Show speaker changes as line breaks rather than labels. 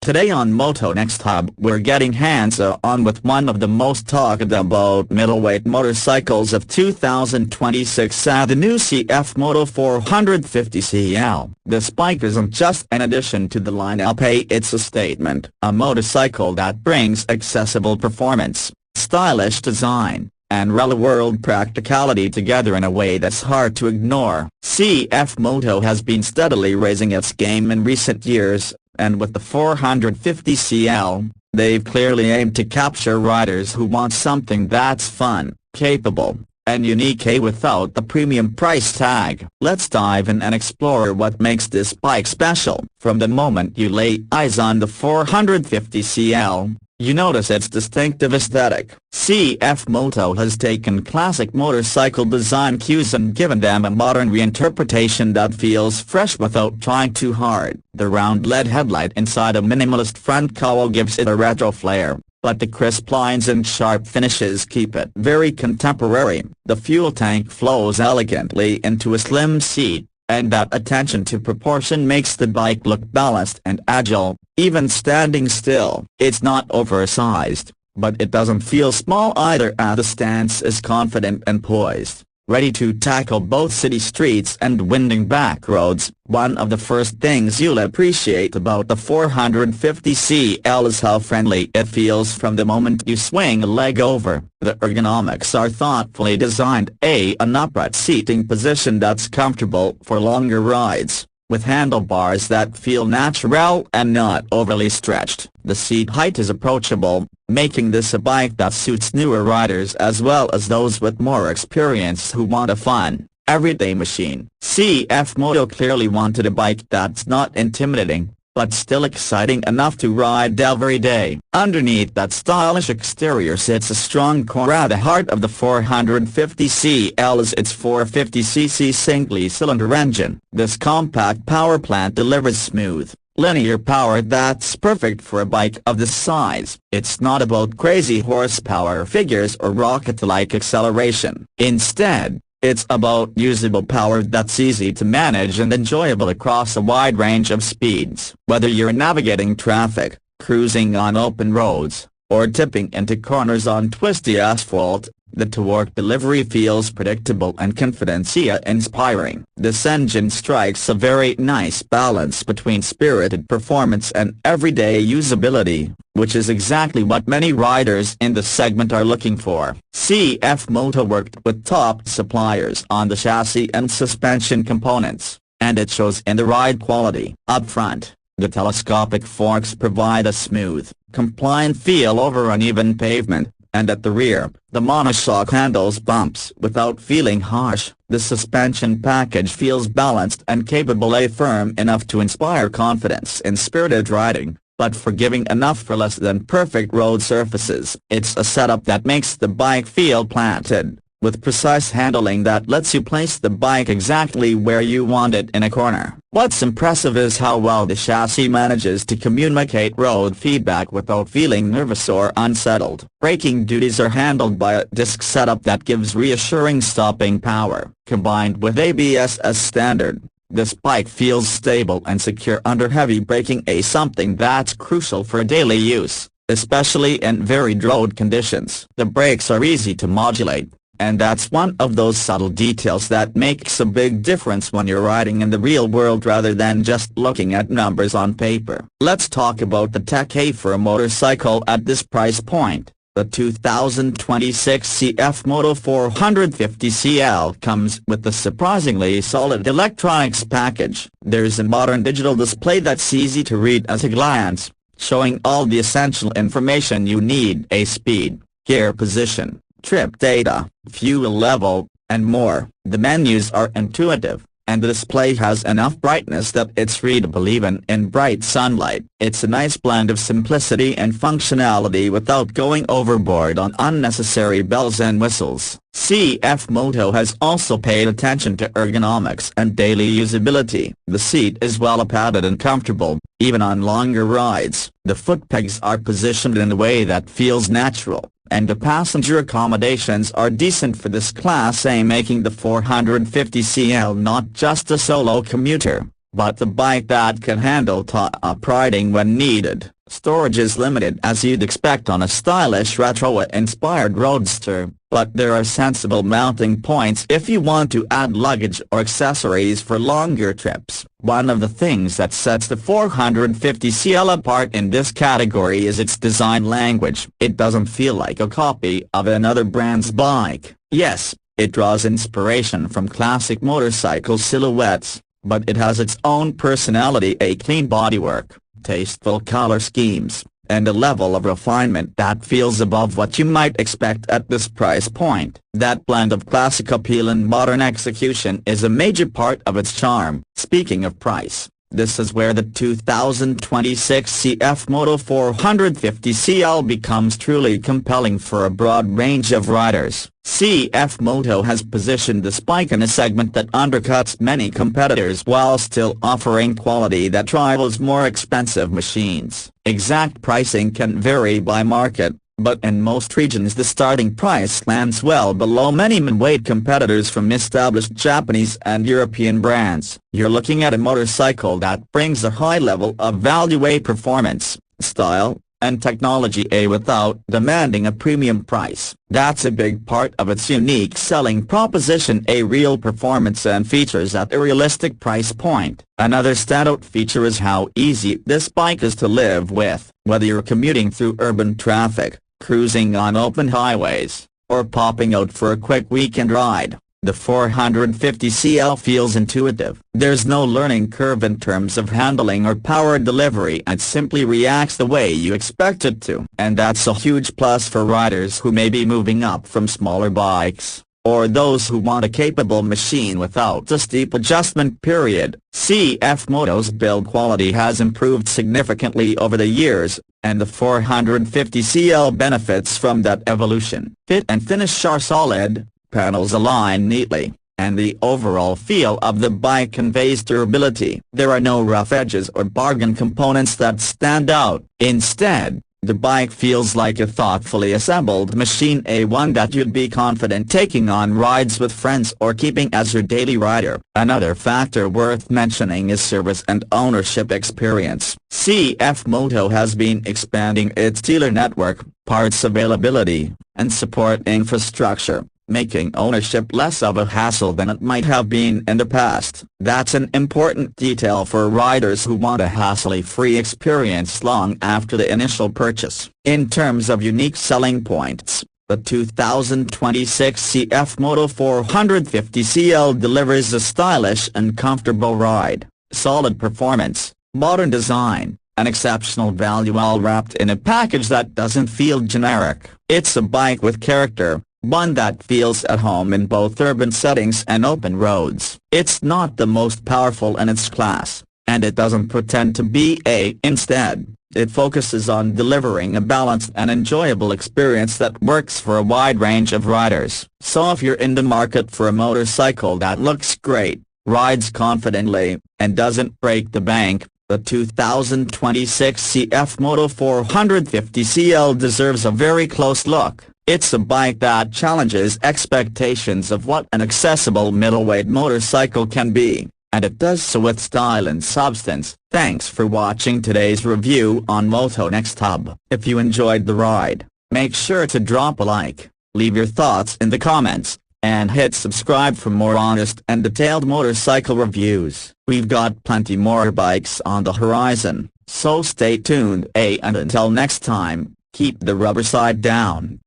Today on Moto Next Hub we're getting hands-on with one of the most talked about middleweight motorcycles of 2026, the new CFMoto 450cl. This bike isn't just an addition to the lineup, it's a statement, a motorcycle that brings accessible performance, stylish design, and real-world practicality together in a way that's hard to ignore. CFMoto has been steadily raising its game in recent years, and with the 450cl, they've clearly aimed to capture riders who want something that's fun, capable, and unique without the premium price tag. Let's dive in and explore what makes this bike special. From the moment you lay eyes on the 450cl, you notice its distinctive aesthetic. CFMoto has taken classic motorcycle design cues and given them a modern reinterpretation that feels fresh without trying too hard. The round LED headlight inside a minimalist front cowl gives it a retro flair, but the crisp lines and sharp finishes keep it very contemporary. The fuel tank flows elegantly into a slim seat, and that attention to proportion makes the bike look balanced and agile, even standing still. It's not oversized, but it doesn't feel small either, and the stance is confident and poised, ready to tackle both city streets and winding back roads. One of the first things you'll appreciate about the 450cl is how friendly it feels from the moment you swing a leg over. The ergonomics are thoughtfully designed, an upright seating position that's comfortable for longer rides, with handlebars that feel natural and not overly stretched. The seat height is approachable, making this a bike that suits newer riders as well as those with more experience who want a fun, everyday machine. CFMoto clearly wanted a bike that's not intimidating, but still exciting enough to ride every day. Underneath that stylish exterior sits a strong core. At the heart of the 450cl is its 450cc single-cylinder engine. This compact power plant delivers smooth, linear power that's perfect for a bike of this size. It's not about crazy horsepower figures or rocket-like acceleration. Instead, it's about usable power that's easy to manage and enjoyable across a wide range of speeds. Whether you're navigating traffic, cruising on open roads, or tipping into corners on twisty asphalt, the torque delivery feels predictable and confidence-inspiring. This engine strikes a very nice balance between spirited performance and everyday usability, which is exactly what many riders in the segment are looking for. CFMoto worked with top suppliers on the chassis and suspension components, and it shows in the ride quality. Up front, the telescopic forks provide a smooth, compliant feel over uneven pavement, and at the rear, the monoshock handles bumps without feeling harsh. The suspension package feels balanced and capable, firm enough to inspire confidence in spirited riding, but forgiving enough for less than perfect road surfaces. It's a setup that makes the bike feel planted, with precise handling that lets you place the bike exactly where you want it in a corner. What's impressive is how well the chassis manages to communicate road feedback without feeling nervous or unsettled. Braking duties are handled by a disc setup that gives reassuring stopping power. Combined with ABS as standard, this bike feels stable and secure under heavy braking, something that's crucial for daily use, especially in varied road conditions. The brakes are easy to modulate, and that's one of those subtle details that makes a big difference when you're riding in the real world rather than just looking at numbers on paper. Let's talk about the tech for a motorcycle at this price point. The 2026 CFMoto 450cl comes with a surprisingly solid electronics package. There's a modern digital display that's easy to read at a glance, showing all the essential information you need: speed, gear position, trip data, fuel level, and more. The menus are intuitive, and the display has enough brightness that it's readable even in bright sunlight. It's a nice blend of simplicity and functionality without going overboard on unnecessary bells and whistles. CFMoto has also paid attention to ergonomics and daily usability. The seat is well padded and comfortable, even on longer rides. The foot pegs are positioned in a way that feels natural, and the passenger accommodations are decent for this Class A, making the 450cl not just a solo commuter, but the bike that can handle top riding when needed. Storage is limited as you'd expect on a stylish retro-inspired roadster, but there are sensible mounting points if you want to add luggage or accessories for longer trips. One of the things that sets the 450cl apart in this category is its design language. It doesn't feel like a copy of another brand's bike. Yes, it draws inspiration from classic motorcycle silhouettes, but it has its own personality, a clean bodywork, tasteful color schemes, and a level of refinement that feels above what you might expect at this price point. That blend of classic appeal and modern execution is a major part of its charm. Speaking of price, this is where the 2026 CFMoto 450cl becomes truly compelling for a broad range of riders. CFMoto has positioned this bike in a segment that undercuts many competitors while still offering quality that rivals more expensive machines. Exact pricing can vary by market, but in most regions the starting price lands well below many middleweight competitors from established Japanese and European brands. You're looking at a motorcycle that brings a high level of value, performance, style, and technology without demanding a premium price. That's a big part of its unique selling proposition, a real performance and features at a realistic price point. Another standout feature is how easy this bike is to live with. Whether you're commuting through urban traffic, cruising on open highways, or popping out for a quick weekend ride, the 450cl feels intuitive. There's no learning curve in terms of handling or power delivery, and simply reacts the way you expect it to. And that's a huge plus for riders who may be moving up from smaller bikes, or those who want a capable machine without a steep adjustment period. CFMoto's build quality has improved significantly over the years, and the 450cl benefits from that evolution. Fit and finish are solid, panels align neatly, and the overall feel of the bike conveys durability. There are no rough edges or bargain components that stand out. Instead, the bike feels like a thoughtfully assembled machine, one that you'd be confident taking on rides with friends or keeping as your daily rider. Another factor worth mentioning is service and ownership experience. CFMoto has been expanding its dealer network, parts availability, and support infrastructure, making ownership less of a hassle than it might have been in the past. That's an important detail for riders who want a hassle-free experience long after the initial purchase. In terms of unique selling points, the 2026 CFMoto 450cl delivers a stylish and comfortable ride, solid performance, modern design, and exceptional value, all wrapped in a package that doesn't feel generic. It's a bike with character, one that feels at home in both urban settings and open roads. It's not the most powerful in its class, and it doesn't pretend to be. Instead, it focuses on delivering a balanced and enjoyable experience that works for a wide range of riders. So if you're in the market for a motorcycle that looks great, rides confidently, and doesn't break the bank, the 2026 CFMoto 450cl deserves a very close look. It's a bike that challenges expectations of what an accessible middleweight motorcycle can be, and it does so with style and substance. Thanks for watching today's review on Moto Next Hub. If you enjoyed the ride, make sure to drop a like, leave your thoughts in the comments, and hit subscribe for more honest and detailed motorcycle reviews. We've got plenty more bikes on the horizon, so stay tuned. And until next time, keep the rubber side down.